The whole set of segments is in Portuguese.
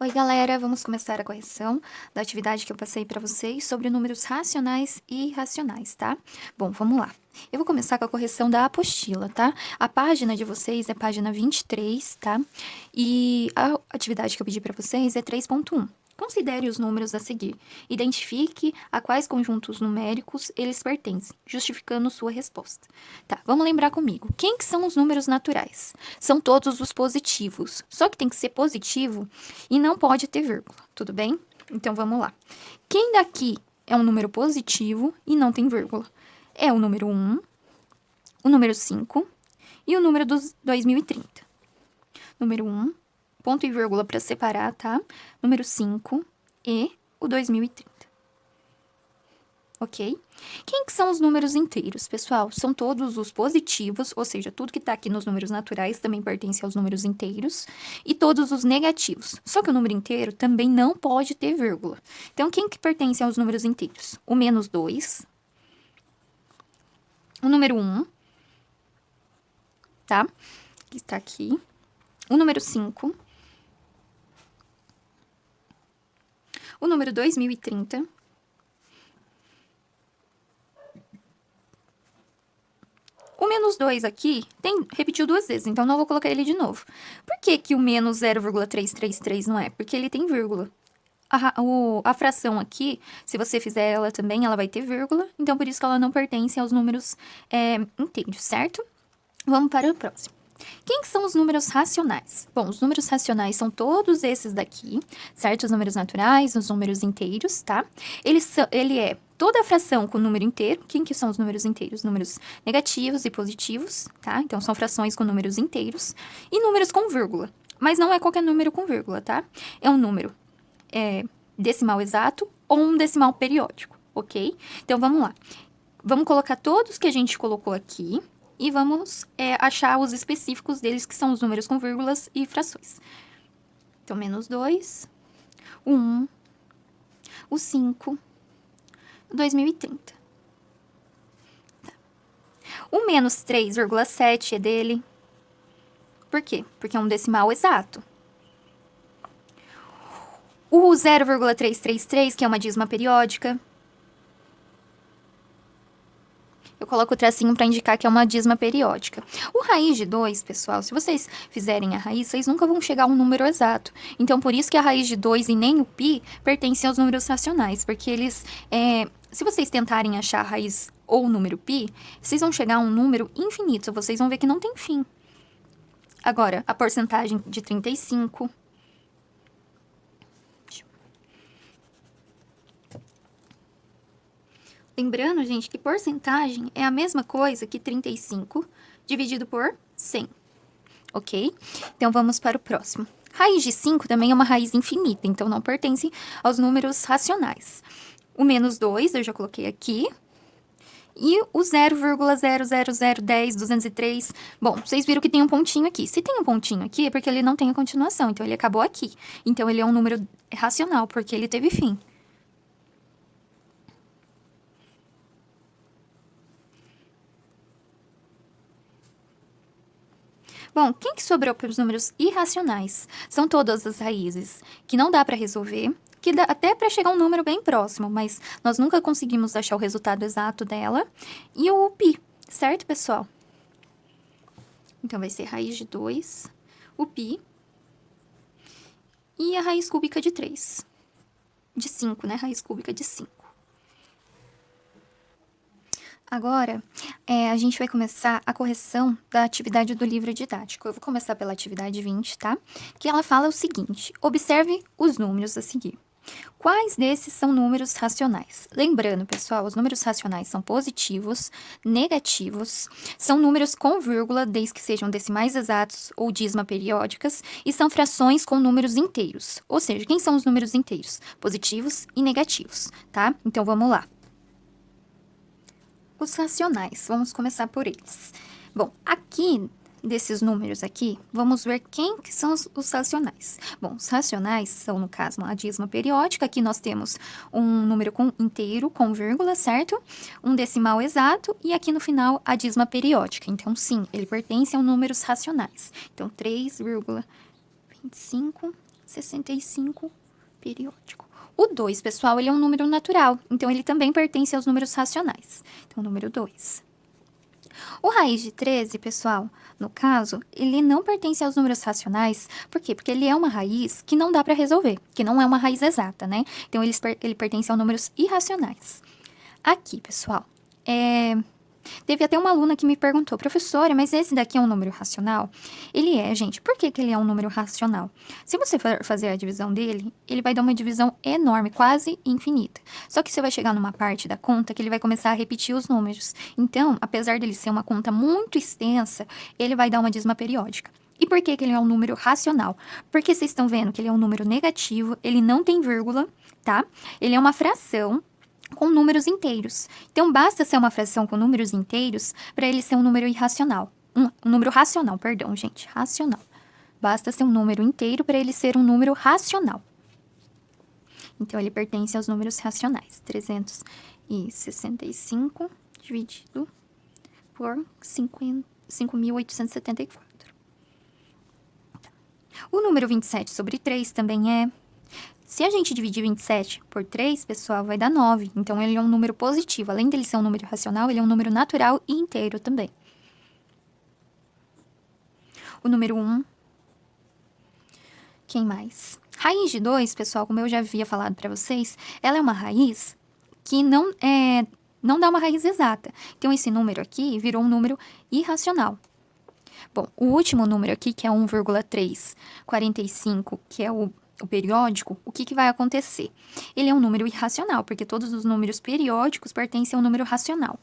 Oi, galera, vamos começar a correção da atividade que eu passei para vocês sobre números racionais e irracionais, tá? Bom, vamos lá. Eu vou começar com a correção da apostila, tá? A página de vocês é página 23, tá? E a atividade que eu pedi para vocês é 3.1. Considere os números a seguir. Identifique a quais conjuntos numéricos eles pertencem, justificando sua resposta. Tá, vamos lembrar comigo. Quem que são os números naturais? São todos os positivos. Só que tem que ser positivo e não pode ter vírgula, tudo bem? Então vamos lá. Quem daqui é um número positivo e não tem vírgula? É o número 1, o número 5 e o número dos 2030. Número 1, ponto e vírgula para separar, tá? Número 5 e o 2030. Ok? Quem que são os números inteiros, pessoal? São todos os positivos, ou seja, tudo que está aqui nos números naturais também pertence aos números inteiros, e todos os negativos. Só que o número inteiro também não pode ter vírgula. Então, quem que pertence aos números inteiros? O menos 2, o número 1, tá? Que está aqui. O número 5, o número 2030, o menos 2 aqui repetiu duas vezes, então não vou colocar ele de novo. Por que que o menos 0,333 não é? Porque ele tem vírgula. A fração aqui, se você fizer ela também, ela vai ter vírgula, então por isso que ela não pertence aos números inteiros, certo? Vamos para o próximo. Quem são os números racionais? Bom, os números racionais são todos esses daqui, certo? Os números naturais, os números inteiros, tá? Ele é toda a fração com número inteiro. Quem que são os números inteiros? Números negativos e positivos, tá? Então, são frações com números inteiros. E números com vírgula. Mas não é qualquer número com vírgula, tá? É um número decimal exato ou um decimal periódico, ok? Então, vamos lá. Vamos colocar todos que a gente colocou aqui e vamos achar os específicos deles, que são os números com vírgulas e frações. Então, menos 2, o 1, o 5, o 2030. Tá. O menos 3,7 é dele. Por quê? Porque é um decimal exato. O 0,333, que é uma dízima periódica. Eu coloco o tracinho para indicar que é uma dízima periódica. O raiz de 2, pessoal, se vocês fizerem a raiz, vocês nunca vão chegar a um número exato. Então, por isso que a raiz de 2 e nem o π pertencem aos números racionais, porque eles, se vocês tentarem achar a raiz ou o número π, vocês vão chegar a um número infinito, vocês vão ver que não tem fim. Agora, a porcentagem de 35... Lembrando, gente, que porcentagem é a mesma coisa que 35 dividido por 100, ok? Então, vamos para o próximo. Raiz de 5 também é uma raiz infinita, então não pertence aos números racionais. O menos 2, eu já coloquei aqui. E o 0,00010, 203, bom, vocês viram que tem um pontinho aqui. Se tem um pontinho aqui, é porque ele não tem a continuação, então ele acabou aqui. Então, ele é um número racional, porque ele teve fim. Bom, quem que sobrou para os números irracionais? São todas as raízes que não dá para resolver, que dá até para chegar a um número bem próximo, mas nós nunca conseguimos achar o resultado exato dela. E o π, certo, pessoal? Então, vai ser raiz de 2, o π, e a raiz cúbica de 3. De 5, né? Raiz cúbica de 5. Agora, a gente vai começar a correção da atividade do livro didático. Eu vou começar pela atividade 20, tá? Que ela fala o seguinte: observe os números a seguir. Quais desses são números racionais? Lembrando, pessoal, os números racionais são positivos, negativos, são números com vírgula, desde que sejam decimais exatos ou dízima periódicas, e são frações com números inteiros. Ou seja, quem são os números inteiros? Positivos e negativos, tá? Então, vamos lá. Os racionais, vamos começar por eles. Bom, aqui, desses números aqui, vamos ver quem que são os racionais. Bom, os racionais são, no caso, uma dízima periódica. Aqui nós temos um número inteiro, com vírgula, certo? Um decimal exato, e aqui no final, a dízima periódica. Então, sim, ele pertence a números racionais. Então, 3,25 65 periódico. O 2, pessoal, ele é um número natural, então ele também pertence aos números racionais. Então, número 2. O raiz de 13, pessoal, no caso, ele não pertence aos números racionais. Por quê? Porque ele é uma raiz que não dá para resolver, que não é uma raiz exata, né? Então, ele pertence a números irracionais. Aqui, pessoal, teve até uma aluna que me perguntou, professora, mas esse daqui é um número racional? Ele é, gente. Por que ele é um número racional? Se você for fazer a divisão dele, ele vai dar uma divisão enorme, quase infinita. Só que você vai chegar numa parte da conta que ele vai começar a repetir os números. Então, apesar dele ser uma conta muito extensa, ele vai dar uma dízima periódica. E por que ele é um número racional? Porque vocês estão vendo que ele é um número negativo, ele não tem vírgula, tá? Ele é uma fração com números inteiros. Então, basta ser uma fração com números inteiros para ele ser um número irracional. Um número racional, perdão, gente. Racional. Basta ser um número inteiro para ele ser um número racional. Então, ele pertence aos números racionais. 365 dividido por 5.874. O número 27 sobre 3 também é... Se a gente dividir 27 por 3, pessoal, vai dar 9. Então, ele é um número positivo. Além dele ser um número racional, ele é um número natural e inteiro também. O número 1. Quem mais? Raiz de 2, pessoal, como eu já havia falado para vocês, ela é uma raiz que não dá uma raiz exata. Então, esse número aqui virou um número irracional. Bom, o último número aqui, que é 1,345, que é o periódico, o que vai acontecer? Ele é um número irracional, porque todos os números periódicos pertencem a um número racional.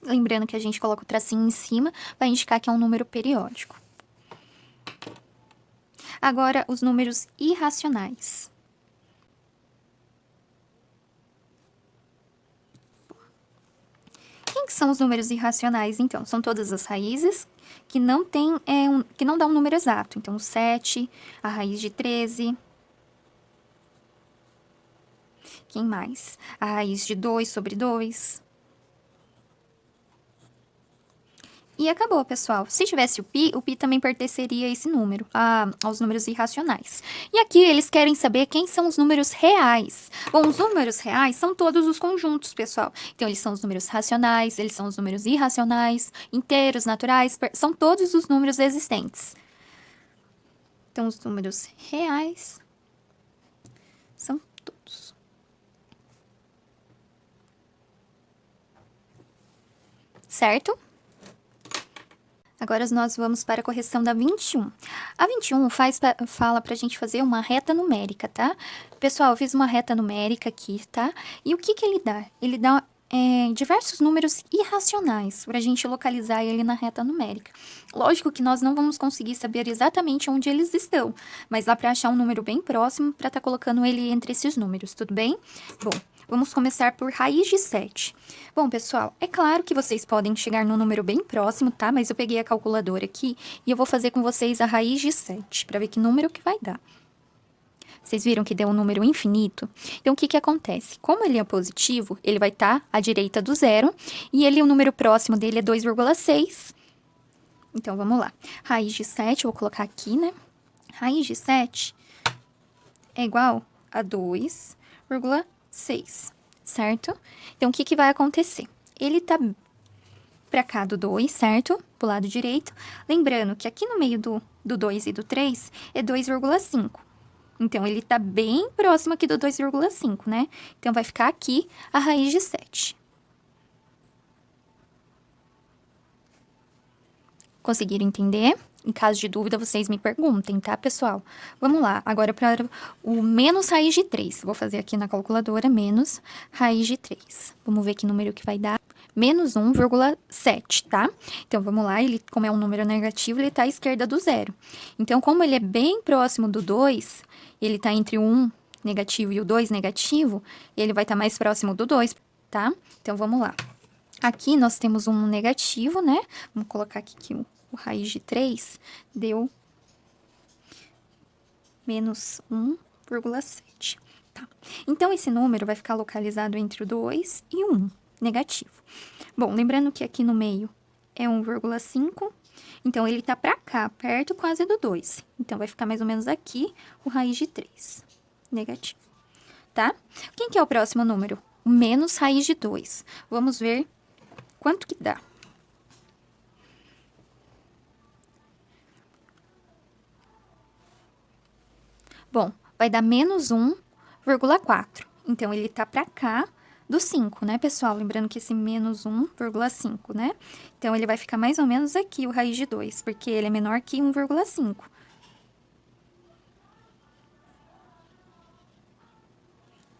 Lembrando que a gente coloca o tracinho em cima para indicar que é um número periódico. Agora, os números irracionais. Quem que são os números irracionais, então? São todas as raízes que não que não dá um número exato. Então, o 7, a raiz de 13. Quem mais? A raiz de 2 sobre 2. E acabou, pessoal. Se tivesse o pi também pertenceria a esse número, aos números irracionais. E aqui eles querem saber quem são os números reais. Bom, os números reais são todos os conjuntos, pessoal. Então, eles são os números racionais, eles são os números irracionais, inteiros, naturais, são todos os números existentes. Então, os números reais são todos. Certo? Agora nós vamos para a correção da 21. A 21 fala para a gente fazer uma reta numérica, tá? Pessoal, eu fiz uma reta numérica aqui, tá? E o que ele dá? Ele dá diversos números irracionais para a gente localizar ele na reta numérica. Lógico que nós não vamos conseguir saber exatamente onde eles estão, mas dá para achar um número bem próximo para estar colocando ele entre esses números, tudo bem? Bom, vamos começar por raiz de 7. Bom, pessoal, é claro que vocês podem chegar num número bem próximo, tá? Mas eu peguei a calculadora aqui e eu vou fazer com vocês a raiz de 7, para ver que número que vai dar. Vocês viram que deu um número infinito? Então, o que acontece? Como ele é positivo, ele vai estar à direita do zero, e o número próximo dele é 2,6. Então, vamos lá. Raiz de 7, eu vou colocar aqui, né? Raiz de 7 é igual a 2,6, certo? Então, o que vai acontecer? Ele tá para cá do 2, certo? Pro lado direito. Lembrando que aqui no meio do 2 e do 3 é 2,5. Então, ele tá bem próximo aqui do 2,5, né? Então, vai ficar aqui a raiz de 7. Conseguiram entender? Em caso de dúvida, vocês me perguntem, tá, pessoal? Vamos lá, agora para o menos raiz de 3. Vou fazer aqui na calculadora, menos raiz de 3. Vamos ver que número que vai dar. Menos 1,7, tá? Então, vamos lá, ele, como é um número negativo, ele tá à esquerda do zero. Então, como ele é bem próximo do 2, ele tá entre o 1 negativo e o 2 negativo, ele vai estar mais próximo do 2, tá? Então, vamos lá. Aqui nós temos um negativo, né? Vamos colocar aqui que o raiz de 3 deu menos 1,7, tá? Então, esse número vai ficar localizado entre o 2 e o 1, negativo. Bom, lembrando que aqui no meio é 1,5. Então, ele tá pra cá, perto quase do 2. Então, vai ficar mais ou menos aqui o raiz de 3. Negativo. Tá? Quem que é o próximo número? O menos raiz de 2. Vamos ver quanto que dá. Bom, vai dar menos 1,4. Então, ele tá pra cá do 5, né, pessoal? Lembrando que esse menos 1,5, né? Então, ele vai ficar mais ou menos aqui, o raiz de 2, porque ele é menor que 1,5.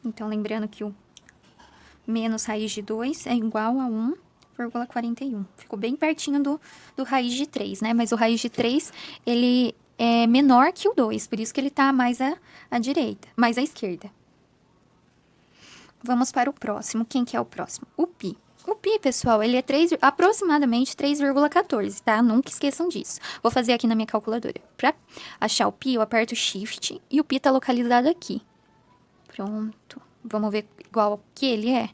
Então, lembrando que o menos raiz de 2 é igual a 1,41. Ficou bem pertinho do raiz de 3, né? Mas o raiz de 3, ele é menor que o 2, por isso que ele tá mais à direita, mais à esquerda. Vamos para o próximo. Quem que é o próximo? O π. O π, pessoal, ele é aproximadamente 3,14, tá? Nunca esqueçam disso. Vou fazer aqui na minha calculadora. Para achar o π, eu aperto Shift e o π tá localizado aqui. Pronto. Vamos ver igual que ele é.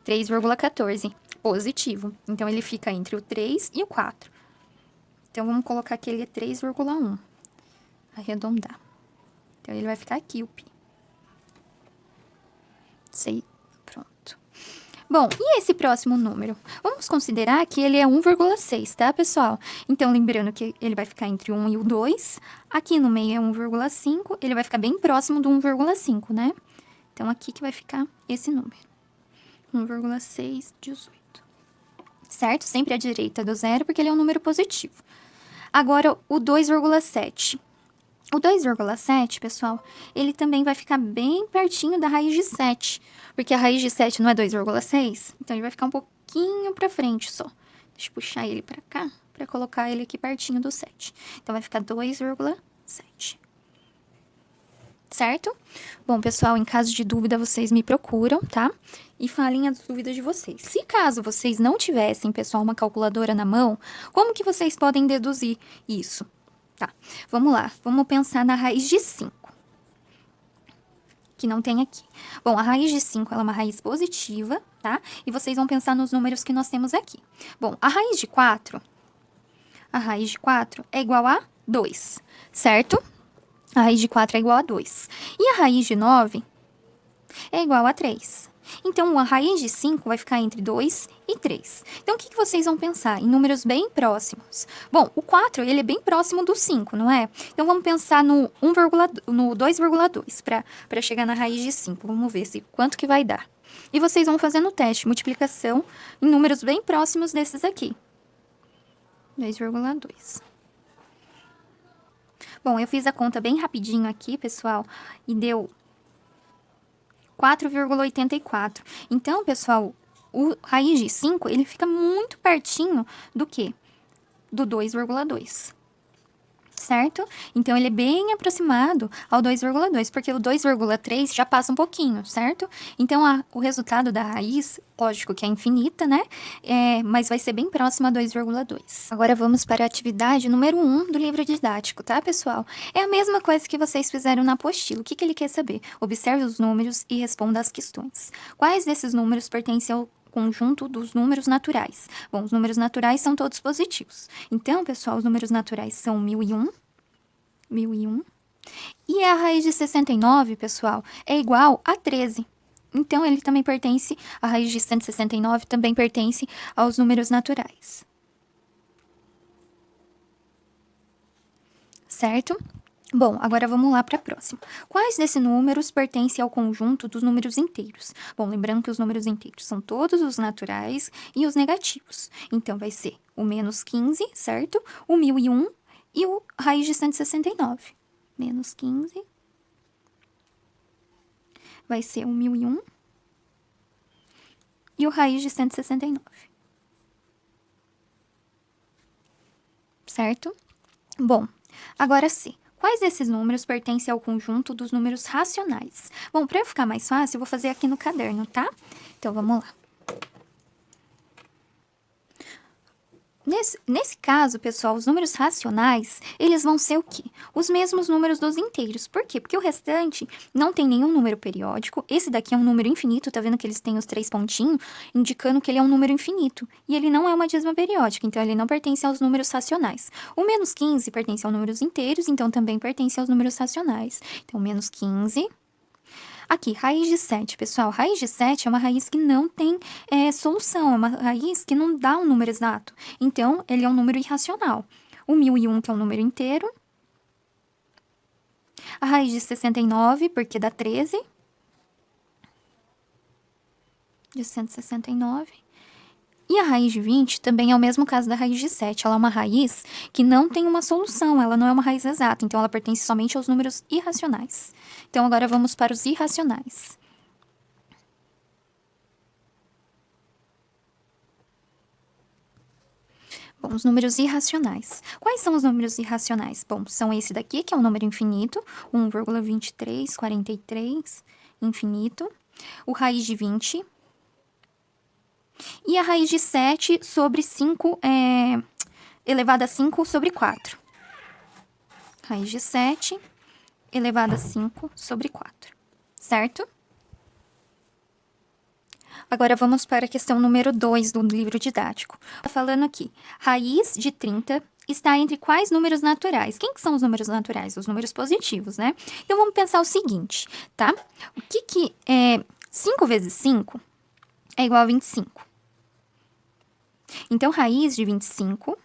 3,14. Positivo. Então, ele fica entre o 3 e o 4. Então, vamos colocar que ele é 3,1. Arredondar. Então, ele vai ficar aqui, o π. Sei. Pronto. Bom, e esse próximo número? Vamos considerar que ele é 1,6, tá, pessoal? Então, lembrando que ele vai ficar entre o 1 e o 2. Aqui no meio é 1,5. Ele vai ficar bem próximo do 1,5, né? Então, aqui que vai ficar esse número. 1,618. Certo? Sempre à direita do zero, porque ele é um número positivo. Agora, o 2,7. O 2,7, pessoal, ele também vai ficar bem pertinho da raiz de 7. Porque a raiz de 7 não é 2,6? Então, ele vai ficar um pouquinho pra frente só. Deixa eu puxar ele pra cá, pra colocar ele aqui pertinho do 7. Então, vai ficar 2,7. Certo? Bom, pessoal, em caso de dúvida, vocês me procuram, tá? E falem as dúvidas de vocês. Se caso vocês não tivessem, pessoal, uma calculadora na mão, como que vocês podem deduzir isso? Tá, vamos lá. Vamos pensar na raiz de 5. Que não tem aqui. Bom, a raiz de 5, ela é uma raiz positiva, tá? E vocês vão pensar nos números que nós temos aqui. Bom, a raiz de 4 é igual a 2, certo? A raiz de 4 é igual a 2. E a raiz de 9 é igual a 3. Então, a raiz de 5 vai ficar entre 2 e 3. Então, o que vocês vão pensar? Em números bem próximos. Bom, o 4, ele é bem próximo do 5, não é? Então, vamos pensar no 2,2 para chegar na raiz de 5. Vamos ver quanto que vai dar. E vocês vão fazendo o teste, multiplicação em números bem próximos desses aqui. 2,2. Bom, eu fiz a conta bem rapidinho aqui, pessoal, e deu 4,84. Então, pessoal, o raiz de 5, ele fica muito pertinho do quê? Do 2,2. Certo? Então, ele é bem aproximado ao 2,2, porque o 2,3 já passa um pouquinho, certo? Então, o resultado da raiz, lógico que é infinita, né? Mas vai ser bem próximo a 2,2. Agora, vamos para a atividade número 1 do livro didático, tá, pessoal? É a mesma coisa que vocês fizeram na apostila. O que ele quer saber? Observe os números e responda as questões. Quais desses números pertencem ao conjunto dos números naturais? Bom, os números naturais são todos positivos. Então, pessoal, os números naturais são 1001. E a raiz de 69, pessoal, é igual a 13. Então, ele também pertence, a raiz de 169 também pertence aos números naturais. Certo? Bom, agora vamos lá para a próxima. Quais desses números pertencem ao conjunto dos números inteiros? Bom, lembrando que os números inteiros são todos os naturais e os negativos. Então, vai ser o menos 15, certo? O 1001 e o raiz de 169. Menos 15 vai ser o 1001 e o raiz de 169. Certo? Bom, agora sim. Quais desses números pertencem ao conjunto dos números racionais? Bom, para ficar mais fácil, eu vou fazer aqui no caderno, tá? Então, vamos lá. Nesse caso, pessoal, os números racionais, eles vão ser o quê? Os mesmos números dos inteiros. Por quê? Porque o restante não tem nenhum número periódico. Esse daqui é um número infinito, tá vendo que eles têm os 3 pontinhos, indicando que ele é um número infinito. E ele não é uma dízima periódica, então ele não pertence aos números racionais. O menos 15 pertence aos números inteiros, então também pertence aos números racionais. Então, menos 15... Aqui, raiz de 7, pessoal. Raiz de 7 é uma raiz que não tem solução, é uma raiz que não dá um número exato. Então, ele é um número irracional. O 1001, que é um número inteiro. A raiz de 69, porque dá 13. De 169. E a raiz de 20 também é o mesmo caso da raiz de 7. Ela é uma raiz que não tem uma solução, ela não é uma raiz exata, então ela pertence somente aos números irracionais. Então, agora vamos para os irracionais. Bom, os números irracionais. Quais são os números irracionais? Bom, são esse daqui, que é um número infinito, 1,2343, infinito. O raiz de 20... E a raiz de 7 sobre 5 elevado a 5 sobre 4. Raiz de 7 elevado a 5 sobre 4. Certo? Agora vamos para a questão número 2 do livro didático. Tá falando aqui, raiz de 30 está entre quais números naturais? Quem que são os números naturais? Os números positivos, né? Então, vamos pensar o seguinte, tá? O que é 5 vezes 5 é igual a 25. Então, raiz de 25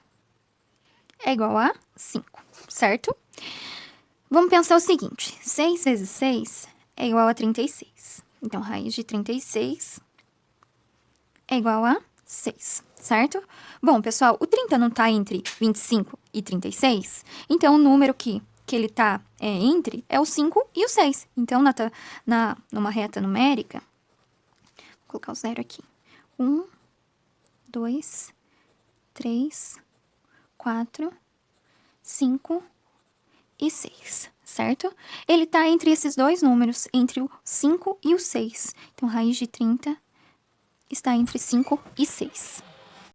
é igual a 5, certo? Vamos pensar o seguinte, 6 vezes 6 é igual a 36. Então, raiz de 36 é igual a 6, certo? Bom, pessoal, o 30 não está entre 25 e 36, então o número que ele está entre é o 5 e o 6. Então, numa reta numérica, vou colocar o 0 aqui. 1, 2, 3, 4, 5 e 6, certo? Ele está entre esses dois números, entre o 5 e o 6. Então, raiz de 30 está entre 5 e 6.